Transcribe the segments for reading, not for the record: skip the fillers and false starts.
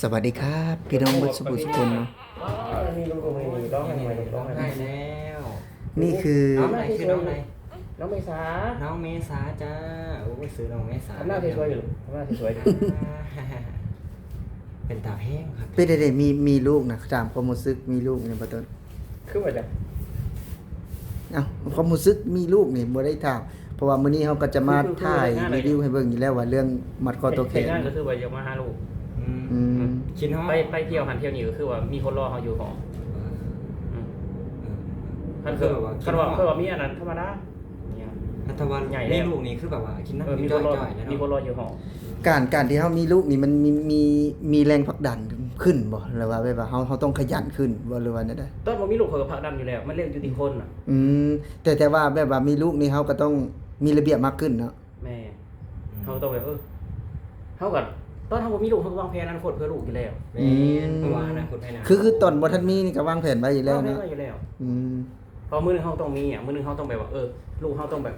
สวัสดีครับพี่น้องเบิดสุขุสุคนเนาะ มีลูกมีร้องให้หน่อยร้องให้ ได้แล้ว นี่คือ น้องไหนคือน้องไหน น้องเมษา น้องเมษาจ้าโอ้ยซื้อน้องเมษา ทำหน้าสวยๆอยู่ทำหน้าสวยๆอยู่ เป็นตาแห้งครับ เป็นเด็กมีลูกนะตามความรู้สึกมีลูกในประตู คือว่าจะ เอ้าความรู้สึกมีลูกนี่บ่ได้ถามเพราะว่ามื้อนี้เฮาก็จะมาถ่ายรีวิวให้เบิ่งอยู่แล้วว่าเรื่องมัดคอตัวแขน งานก็คือว่าจะมาหาลูก อืม คิดฮอด ไปเที่ยวหันเที่ยวนี่ก็คือว่ามีคนรอเขาอยู่ของ มัน คื คือ อ แบบว่า คันว่ามีอันนั้นธรรมดาเนี่ย พัทวัน ใหญ่แล้ว นี่ลูกนี่คือแบบว่ากินน้ำ มี มี ค จ้ นรอ อยๆแล้ว มีคน เนาะ รออยู่หอ การที่เฮามีลูกนี่มันมีแรงผลักดันขึ้นบ่หรือว่าแบบว่าเฮาต้องขยันขึ้นบ่หรือว่าแนวใด ต้นบ่มีลูกเขาก็ผลักดันอยู่แล้วมันเรื่องอยู่ที่คนน่ะ อืมแต่ว่าแบบว่ามีลูกนี่เฮาก็ต้องมีระเบียบมากขึ้นเนาะ แม่เขาต้องแบบเขาก็ตอนเขาบ่มีลูกเขาก็วางแผนอนาคตเพื่อลูกอยู่แล้ว แม่นเพราะว่าอนาคตให้นะ คือตอนบ่ทันมีนี่ก็วางแผนไว้อยู่แล้ว วางแผน เนาะ ไว้อยู่แล้ว อืม พอมื้อนึงเขาต้องมีมื้อนึงเขาต้องแบบว่าลูกเขาต้องแบบ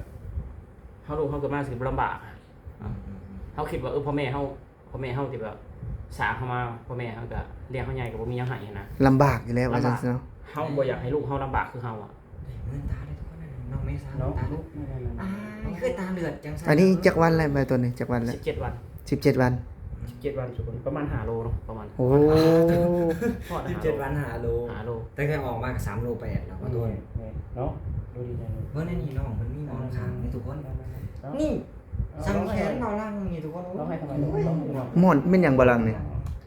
ลูกเขาเกิดมาสิลำบาก เขาคิดว่าพ่อแม่เขาที่แบบสร้างเขามาพ่อแม่เขาก็เลี้ยงเขาใหญ่กับบ่มีหยังให้นะ ลำบากอยู่แล้วว่าซั่นเนาะ เขาบ่อยากให้ลูกเขาลำบากคือเขาอ่ะ เงินตาเลยทุกคนนะน้องเมษา เนาะ ตา ลู ลู ก กคือตาเลือดจังซั่ อันนี้จักวันอะไรไปตัวนี้จักวันแล้ว 17 วัน 17 วัน 17 วันสุกประมาณ5โลเนาะประมาณ โอ้ ทอด 17 วันหาโล 5โล ตั้งแต่ออกมาก็3โล8แล้วก็ตัว เนาะดูดีจัง เมื่อในนี่น้องมันมีหมอนข้างนี่ทุกคนนี่สั่งแขนเบาล่างนี่ทุกคน เราให้ทำไมต้อง หมอนเป็นหยังบ่ลังนี่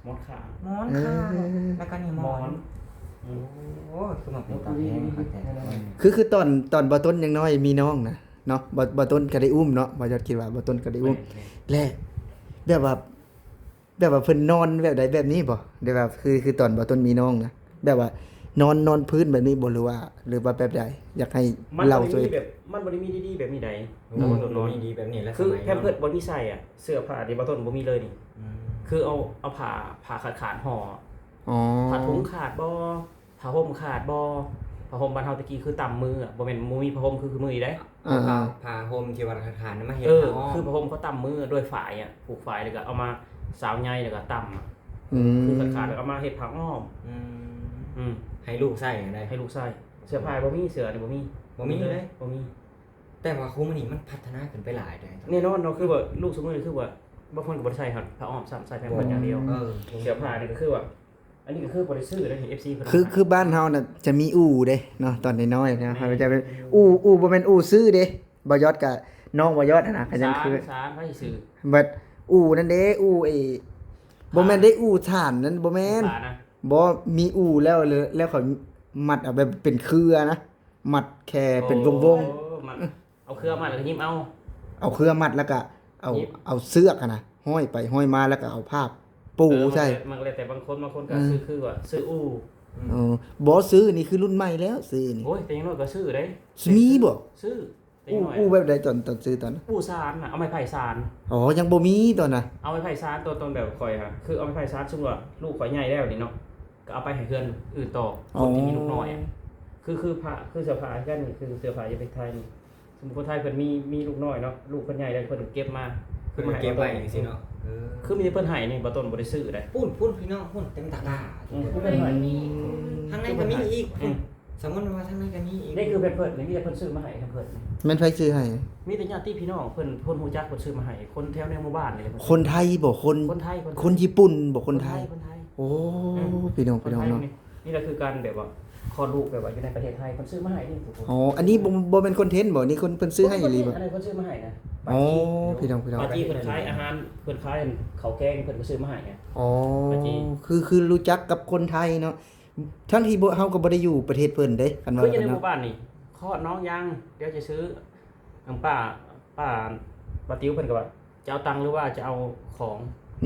มดขา หมอนข้างแล้วก็นี่หมอนโอ้คือมาเป็นตาแห้งครับแต่ คือตอนบ่ต้นยังน้อยมีน้องนะเนาะบ่ต้นก็ได้อุ้มเนาะบ่ยอดคิดว่าบ่ต้นก็ได้อุ้มและแบบว่าเพิ่นนอนแบบใดแบบนี้บ่ได้แบบคือตอนบ่ต้นมีน้องนะแบบว่านอนพื้นแบบนี้บ่หรือว่าแบบใดอยากให้ มัน เล่า บ่ ช่วย ได้มีแบบมันบ่ได้มีดีๆแบบนี้ใด โอ้โหมีดีแบบนี้แล้ว คือแพมเพิร์สบ่มีใส่อ่ะเสื้อผ้าที่บ่ต้นบ่มีเลยนี่คือเอาผ้าขาดห่อ อ๋อ ผ้าถุงขาดบ่ผ้าห่มขาดบ่ผ้าห่มบ้านเฮาตะกี้คือต่ำมืออ่ะบ่แม่นบ่มีผ้าห่มคือมืออีได้ พาโฮมที่วัดขาดมาเห็น คือผ้าห่มเขาต่ำมือด้วยฝายอ่ะผูกฝายแล้วก็เอามาสาวใหญ่แล้วก็ต่ำอ่ะ อืม คือขาดแล้วเอามาเฮ็ดผ้าอ้อมอืม ให้ลูกใส่ได้ ให้ลูกใส่เสื้อผ้าบ่มีเสื้อนี่บ่มี บ่มีเลย บ่มี แต่ว่าคุ้มนี่มันพัฒนาขึ้นไปหลายได้ แน่นอนเนาะคือว่าลูกซุมื้อนี่คือว่าบางคนก็บ่ได้ใส่ครับผ้าอ้อมซ้ำใส่แพมเพิร์สอย่างเดียวเสื้อผ้านี่ก็คือว่าอันนี้ก็คือบ่ได้ซื้อได้ FC เพิ่น คือบ้านเฮาน่ะจะมีอู่เด้เนาะตอนน้อยๆนะมันจะเป็นอู่บ่แม่นอู่ซื้อเด้บ่ยอดกับน้องบ่ยอดนะก็ยังคือ สารไว้ซื้อ บัดอู่นั่นเด้อู่ไอ้บ่แม่นได้อู่ถ่านนั้นบ่แม่น สารนะ บ่มีอู่แล้วเลยแล้วเขามัดเอาแบบเป็นเครือนะมัดแค่เป็นวง โอ้มันเอาเครื่องมาแล้วก็ยิ้มเอา ๆเอาเครือมัดแล้วก็เอาเสือกอะนะห้อยไปห้อยมาแล้วก็เอาผ้าปูใช่ มันก็แล้วแต่บางคนก็ซื้อคือว่าซื้ออู้ อ๋อบ่ซื้อนี่คือรุ่นใหม่แล้วซื้อนี่ โอ้ยแต่อยังน้อยก็ซื้อได้ มีบ่ ซื้อแต่อยังน้อย อู่แบบใดตอนซื้อตอนนั้น อู้ซานน่ะเอาไม้ไผ่ซาน อ๋อยังบ่มีตอนน่ะ เอาไม้ไผ่ซานตัวตนแบบข่อยค่ะคือเอาไม้ไผ่ซานซึ่งว่าลูกข่อยใหญ่แล้วนี่เนาะก็เอาไปให้เพื่อนอื่นต่อคนที่มีลูกน้อยอะคือผ้าคือเสื้อผ้ากันนี่คือเสื้อผ้าอยู่ในไทยนี่สมมุติคนไทยเพิ่นมีลูกน้อยเนาะลูกเพิ่นใหญ่แล้วเพิ่นเก็บมา คือมันเก็บไว้อย่างสิเนาะ คือมีแต่เพิ่นให้นี่บ่ต้นบ่ได้ซื้อได้ พูดพี่น้องพูดเต็มตา คือเพิ่นให้ ทางในก็มีอีกสมมติว่าทางในก็มีอีก นี่คือเพิ่นนี่มีแต่เพิ่นซื้อมาให้เพิ่น แม่นไผซื้อให้ มีแต่ญาติพี่น้องเพิ่นฮู้จักเพิ่นซื้อมาให้คนแถวในหมู่บ้านนี่แหละ คนไทยบ่คน คนไทย คนญี่ปุ่นบ่คนไทย คนไทย โอ้พี่น้องเนาะ นี่แหละคือการแบบว่าคลอดลูกแบบว่าอยู่ในประเทศไทยเพิ่นซื้อมาให้นี่ อ๋ออันนี้บ่เป็นคอนเทนต์บ่นี่คนเพิ่นซื้อให้อีหลีบ่ อันนี้เพิ่นซื้อมาให้นะ อ๋อพี่น้อง ปาจีเพิ่นขายอาหารเพิ่นขายข้าวแกงเพิ่นก็ซื้อมาให้ไง อ๋อ ปาจี คือรู้จักกับคนไทยเนาะทั้งที่เฮาก็บ่ได้อยู่ประเทศเพิ่นเด้กันว่า คืออยู่ในห เนาะ มู่บ้านนี่คลอดน้องยังเดี๋ยวจะซื้อป้าติ๋วเพิ่นก็ว่าจะเอาตังค์หรือว่าจะเอาของ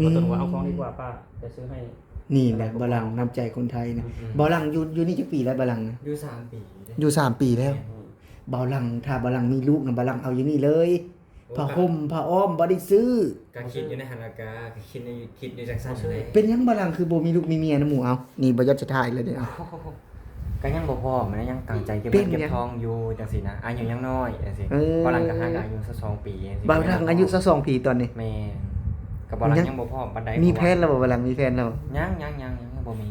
บ่ต้องว่าเอาของดีกว่าป้าจะซื้อให้ นี่แหละบาลังน้ำใจคนไทยนะบาลังอยู่นี่จักปีแล้วบาลังนะ อยู่3 ปี อยู่3ปีแล้วบาลังถ้าบาลังมีลูกนะบาลังเอาอยู่นี่เลยผ้าห่มผ้าอ้อมบ่ได้ซื้อ ก็คิดอยู่ในหันอากาคิดอยู่จังซั่นเลย เป็นหยังบาลังคือบ่มีลูกมีเมียนะหมู่เอานี่บ่ยอดจะถ่ายเลยเด้เอา ก็ยังบ่พอมันยังตั้งใจเก็บ เป็น เก็บ ยัง ทองอยู่จังซี่นะอายุยังน้อยจังซี่พอหลังจากหาอายุสัก2 ปีจังซี่ บาลังอายุ22ปีตอนนี้ แม่ กับบ่ลังยังบ่พร้อมปานใด มีแพนแล้วบ่บ่ลังมีแพนแล้ว ยังบ่มี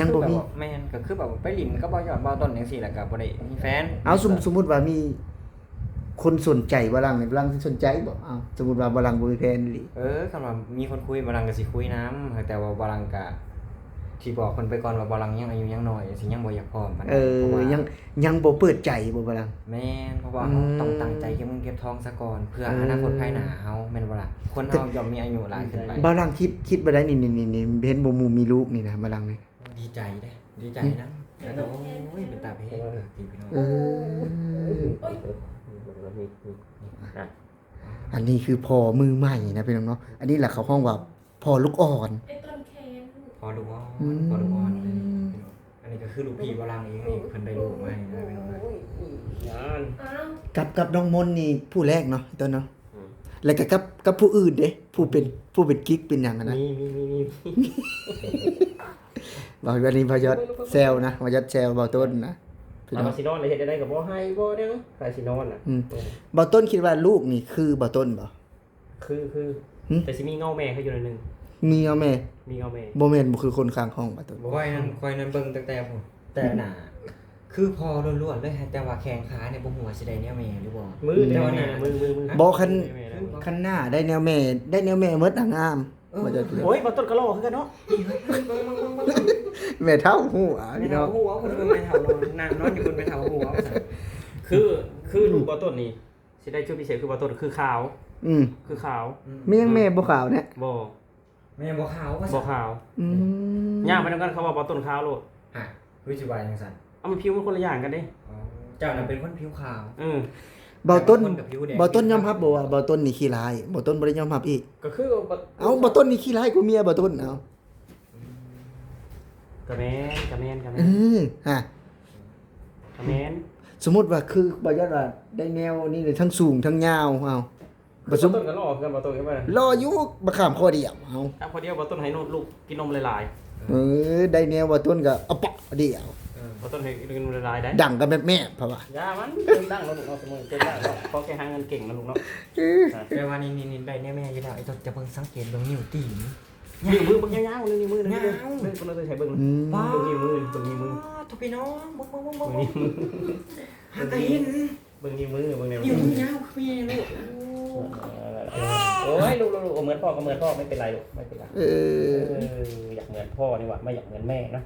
ยังบ่มี ก็คือแบบว่าแม่นก็คือแบบไปลิ้นก็บ่ยอดบ่ต้นจังซี่แหละก็บ่ได้มีแฟน เอาสมมุติว่ามีคนสนใจบ่ลังนี่บ่ลังสิสนใจบ่เอาสมมุติว่าบ่ลังบ่มีแฟนอีหลี คำว่ามีคนคุยบ่ลังก็สิคุยนํแต่ว่าบ่ลังก็ที่บอกเพิ่นไปก่อนว่าบ่ลังยังอายุยังน้อยสิยังบ่อยากพร้อมปานใดเพราะว่า ยังบ่เปิดใจบ่บ่ลัง แม่นเพราะว่าเราต้องตั้งใจเก็บเงินเก็บทองซะก่อนเพื่ออนาคตภายหน้าเฮาแม่นบ่ล่ะคนเฮาย่อมมีอายุหลายขึ้นไป บ่ลังคิดบ่ได้นี่เห็นบ่หมู่มีลูกนี่นะบ่ลังนี่ ดีใจเด้ดีใจนะแล้วก็โอ้ยเป็นตาเพชรพี่น้อง เอออันนี้คือพ่อมือใหม่นะพี่น้องเนาะอันนี้แหละเขาห้องว่าพ่อลูกอ่อน ไอ้ต้นแคนลูก พอดูว่าพอดูว่าอันนี้ก็คือลูกพี่บ่ลังเองนี่เพิ่นได้ลูกมาให้ได้พี่น้องนะ งาน อ้าว กับน้องมนต์นี่ผู้แรกเนาะต้นเนาะแล้วก็กับผู้อื่นเด้ผู้เป็นกิ๊กเป็นหยังอะนะ มี บอกวันนี้พยศแซวนะพยศแซวเบาต้นนะพี่น้อง เอาสินอนเลยเฮ็ดได้ก็บ่ให้บ่เด้อใครสินอนน่ะ เบาต้นคิดว่าลูกนี่คือเบาต้นบ่ คือแต่สิมีเงาแม่เขาอยู่ในนึง มีเอาแม่ มีเงาแม่ บ่แม่นบ่คือคนข้างห้องเบาต้น ค่อยนั้นเบิ่งตั้งแต่ผมแต่หน้าคือพอล้วนๆเลยแต่ว่าแข้งขาเนี่ยบ่ฮู้ว่าสิได้แนวแม่หรือบ่ มือแต่ว่าเนี่ยมือ บ่คันหน้าได้แนวแม่หมดงามบ่จะ โอ้ยบ่ต้นกะโลคือกันเนาะ แม่เฒ่าฮู้อ่ะ ไม่ พี่น้ เท่า อง หัวคนเป็นไม่เท่านอนนั่งนอนอยู่บนไม่เท่าหัว คือลูกบ่ต้นนี่สิได้ชื่อพิเศษคือบ่ต้นคือขาว คือขาว มียังแม่บ่ขาวเนี่ย บ่ แม่บ่ขาวก็ บ่ขาว ย่างไปนำกันเขาว่าบ่ต้นขาวโลด อ่ะวิจิวายจังซั่น เอามันผิวมันคนละอย่างกันเด้ เจ้าน่ะเป็นคนผิวขาว เบาต้น คนกับผิวแดง เบาต้นยอมรับบ่ว่าเบาต้นนี่ขี้ร้ายเบาต้นบ่ได้ยอมรับอีก ก็คือ เอ้าเบาต้นนี่ขี้ร้ายกว่าเมียเบาต้นเอ้า กะแม่น ฮะ กะแม่น สมมุติว่าคือบ่ยอดว่าได้แนวนี่เลยทั้งสูงทั้งยาวเอ้า บ่ต้นก็รอคือบ่ต้นก็บ่ รออยู่บ่ข้ามข้อเดียวเอ้า ถ้าพอเดียวบ่ต้นให้ลูกกินนมหลาย ได้แนวว่าต้นก็เอาปะเดียว ๆบ่ต้นให้กินนมหลายๆได้ ดังกันแบบแม่เพราะว่า อย่ามันเติมดังแล้วลูกเนาะสมมุติเติมดังแล้วพอแค่หาเงินเก่งนะลูกเนาะ แต่ว่านี่ได้แน่แม่อยู่แล้วไอ้จะเบิ่งสังเกตเบิ่งนิ้วตีน นิ้วมือบ่ยาวๆนิ้วมือนึงเบิ่งคนเราใช้เบิ่ง ว้า เบิ่งนิ้วมือเบิ่งนิ้วมือ ทุกพี่น้องเบิ่ง เบิ่งนิ้วมือ หากเห็น เบิ่งนิ้วมือเบิ่งนิ้ว นิ้ว มือย าวพี่ลูก โอ้ยลูกเหมือนพ่อก็เหมือนพ่อไม่เป็นไรลูกไม่เป็นไร อยากเหมือนพ่อนี่หว่าไม่อยากเหมือนแม่นะ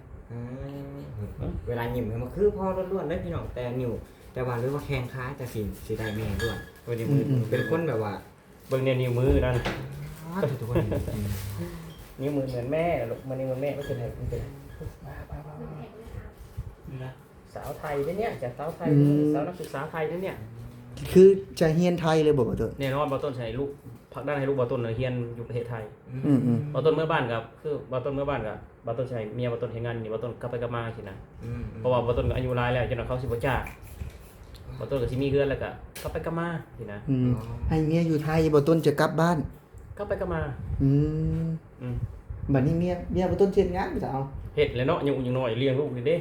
เวลายิ้มมันคือพ่อล้วนๆเลยพี่น้องแต่นิ้วแต่ว่าหรือว่าแข้งขาจะสิได้แม่ด้วยตัวนี้เป็นคนแบบว่า เบิ่งเนี่ยนิ้วมือนั่น ทุกคน นิ้วมือเหมือนแม่ลูกมันนิ้วมือแม่ไม่เป็นไรไม่เป็นไรสาวไทยเนี่ยจากสาวไทยสาวนักศึกษาไทยเนี่ย คือจะเฮียนไทยเลยบ่บ่ต้น แน่นอนบอต้นใช้ลูกพักด้านให้ลูกบอต้นเฮียนอยู่ประเทศไทย อืม บอต้นเมื่อบ้านกับคือบอต้นเมื่อบ้านกับบอต้นใช้เมียบอต้นเฮ็ดงานนี่บอต้นกลับไปกลับมาสินะเพราะว่าบอต้นก็อายุหลายแล้วจนเขาสิบ่จ้าบอต้นก็สิมีเฮือนแล้วก็กลับไปกลับมาสินะ ให้เมียอยู่ไทยบ่ต้นจะกลับบ้าน กลับไปกลับมา บัดนี้เมียบ่ต้นเช็ดงานบ่จะเอา เฮ็ดแล้วเนาะยังน้อยเลี้ยงลูกนี่เด้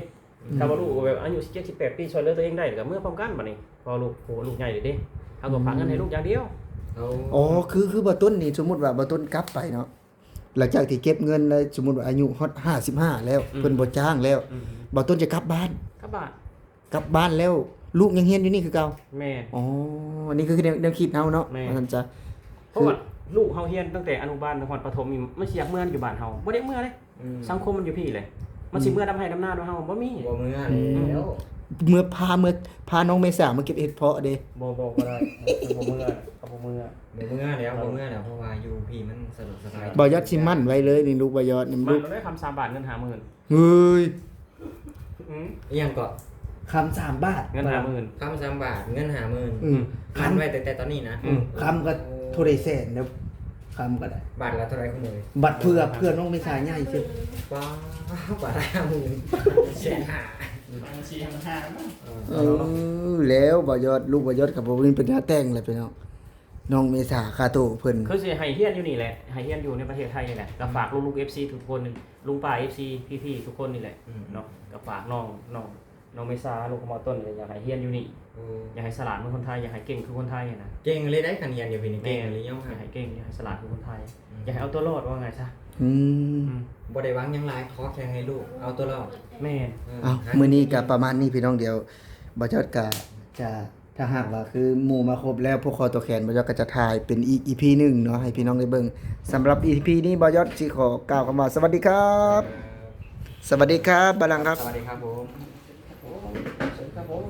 ถ้าว่าลูกแบบอายุ17 18ปีช่วยเหลือตัวเองได้ก็เมื่อพร้อมกันบัดนี้พอลูกใหญ่เลยเด้เอาก็ฝากเงินให้ลูกอย่างเดียว อ๋อคือบ่ต้นนี่สมมุติว่าบ่ต้นกลับไปเนาะหลังจากที่เก็บเงินแล้วสมมุติว่าอายุฮอด55แล้วเพิ่นบ่จ้างแล้วบ่ต้นจะกลับบ้าน กลับบ้าน กลับบ้านแล้วลูกยังเฮียนอยู่นี่คือเก่า แม่ อ๋ออันนี้คือแนวคิดเฮาเนาะ แม่ ว่าซั่นจ้ะ เพราะว่าลูกเฮาเฮียนตั้งแต่อนุบาลถึงฮอดประถมนี่มันสิอยากเมื่ออยู่บ้านเฮาบ่ได้เมื่อเลยสังคมมันอยู่พี่เลยมันสิเมื่อดำให้ดำหน้าด้วยเฮาบ่มี บ่เมื่อแล้ว เมื่อพาน้องเมษามาเก็บเห็ดเพาะเด้ บ่ได้บ่เมื่อก็บ่เมื่อ บ่เมื่อแล้วเพราะว่าอยู่พี่มันสะดวกสบาย บ่ยอดสิมั่นไว้เลยนี่ลูกบ่ยอดนี่ มั ลู น ก ได้คำ3บาทเงิน50,000 เฮ้ย อีหยังก็ คำ3 บาท เงิน50,000 คำ3 บาทเงิน 50,000 คำ ไว้แต่ตอนนี้นะ คำก็เท่าใดแสนเด้อคำก็ได้ บาทละเท่าไหร่คุณเลย บัตรเพื่อน้องเมษาใหญ่ซื่อ ว้าวบาทละ50,000แสนห้า แล้วบ่ยอดลูกบ่ยอดกับบ่มีปัญญาแต่งเลยพี่น้องน้องเมษาคาโตเพิ่น คือสิให้เฮียนอยู่นี่แหละให้เฮียนอยู่ในประเทศไทยนี่แหละก็ฝากลูกๆ FC ทุกคนลุงป้า FC พี่ๆทุกคนนี่แหละเนาะก็ฝากน้อง น้องเมษาลูกของหมอต้นก็อยากให้เฮียนอยู่นี่ โอ้ อยากให้ฉลาดเหมือนคนไทยอยากให้เก่งคือคนไทยอะนะ เก่งเลยได้คะแนนเดี๋ยวพี่นี่ แม่ เก่งเลยย่อม อยาก หา ให้เก่งอยากให้ฉลาดคือคนไทยอยากให้เอาตัวรอดว่าไงซะ อืม อืม บ่ได้หวังหยังหลายขอแค่ให้ลูกเอาตัวรอด แม่น เอามื้อนี้ก็ประมาณนี้พี่น้องเดียวบ่จอดก็จะถ้าหากว่าคือหมู่มาครบแล้วพวกคอตัวแขนบ่จอดก็จะถ่ายเป็นอีก EP หนึ่งเนาะให้พี่น้องได้เบิ่งสำหรับ EP นี้บ่จอดสิขอกล่าวคำว่าสวัสดีครับ สวัสดีครับบาลังครับ สวัสดีครับผม สวัสดีครับผม